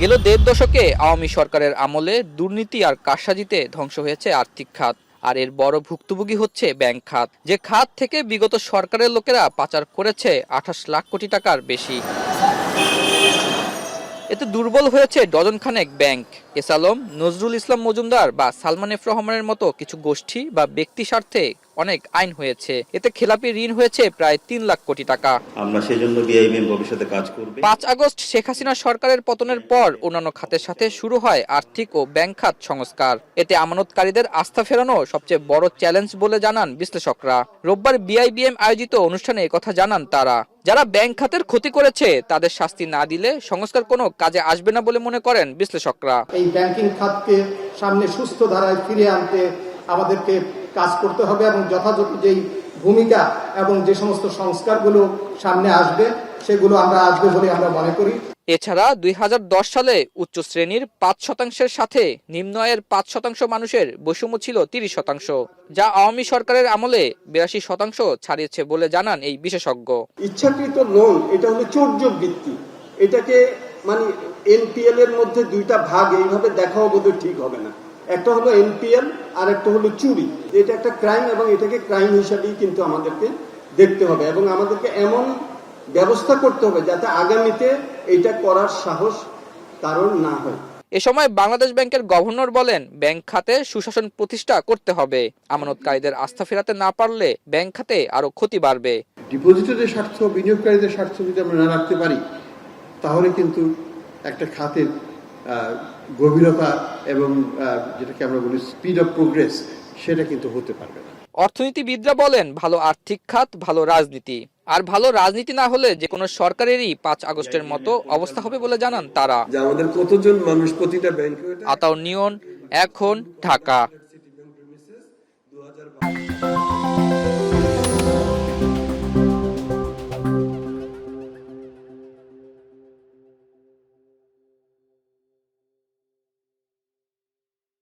গেল দেড় দশকে আওয়ামী সরকারের আমলে দুর্নীতি আর কারসাজিতে ধ্বংস হয়েছে আর্থিক খাত। আর এর বড় ভুক্তভোগী হচ্ছে ব্যাংক খাত, যে খাত থেকে বিগত সরকারের লোকেরা পাচার করেছে 28 লাখ কোটি টাকার বেশি। এতে দুর্বল হয়েছে ডজন খানেক ব্যাংক। এস আলম, নজরুল ইসলাম মজুমদার বা সালমান এফ রহমানের মতো কিছু গোষ্ঠী বা ব্যক্তি স্বার্থে অনেক আইন হয়েছে। এতে খেলাপি ঋণ হয়েছে প্রায় 3 লাখ কোটি টাকা। আমরা সেজন্য বিআইবিএম ভবিষ্যতে কাজ করবে। 5 আগস্ট শেখ হাসিনা সরকারের পতনের পর অন্যান্য খাতের সাথে শুরু হয় আর্থিক ও ব্যাংক খাত সংস্কার। এতে আমানতকারীদের আস্থা ফেরানো সবচেয়ে বড় চ্যালেঞ্জ বলে জানান বিশ্লেষকরা। রোববার বিআইবিএম আয়োজিত অনুষ্ঠানে একথা জানান তারা। যারা ব্যাংক খাতের ক্ষতি করেছে তাদের শাস্তি না দিলে সংস্কার কোনো কাজে আসবে না বলে মনে করেন বিশ্লেষকরা। এই ব্যাংকিং খাতকে সামনে সুস্থ ধারায় ফিরিয়ে আনতে আমাদেরকে কাজ করতে হবে এবং যথাযথ যেই ভূমিকা এবং যে সমস্ত সংস্কারগুলো সামনে আসবে সেগুলো আসবে বলে আমরা মনে করি। এছাড়া 2010 সালে উচ্চ শ্রেণীর 5% সাথে নিম্ন আয়ের 5% মানুষের বৈষম্য ছিল 30%, যা আওয়ামী সরকারের আমলে 82% ছাড়িয়েছে বলে জানান এই বিশেষজ্ঞ। ইচ্ছাকৃত লোন এটা হলো চৌর্যবৃত্তি, এটাকে মানে এনপিএল এর মধ্যে দুইটা ভাগ এইভাবে দেখাও বোধহয় ঠিক হবে না। একটা হলো এনপিএল আর একটা হলো চুরি। এটা একটা ক্রাইম এবং এটাকে ক্রাইম হিসাবেই কিন্তু আমাদেরকে দেখতে হবে এবং আমাদেরকে এমন ব্যবস্থা করতে হবে যাতে আগামীতে এটা করার সাহস কারণ না হয়। এ সময় বাংলাদেশ ব্যাংকের গভর্নর বলেন, ব্যাংক খাতে সুশাসন প্রতিষ্ঠা করতে হবে। আমানতকারীদের আস্থা ফেরাতে না পারলে ব্যাংক খাতে আরো ক্ষতি বাড়বে। ডিপোজিটরদের স্বার্থ, বিনিয়োগকারীদের স্বার্থ যদি আমরা না রাখতে পারি তাহলে কিন্তু একটা খাতের গভীরতা এবং যেটাকে আমরা বলি স্পিড অফ প্রোগ্রেস সেটা কিন্তু হতে পারবে না। অর্থনীতিবিদরা বলেন, ভালো আর্থিক খাত ভালো রাজনীতি, আর ভালো রাজনীতি না হলে যে কোনো সরকারেরই 5 আগস্টের মতো অবস্থা হবে বলে জানান তারা। আমাদের কতজন মানুষ প্রতিটা ব্যাংকে। আতাউর নিয়ন, এখন, ঢাকা।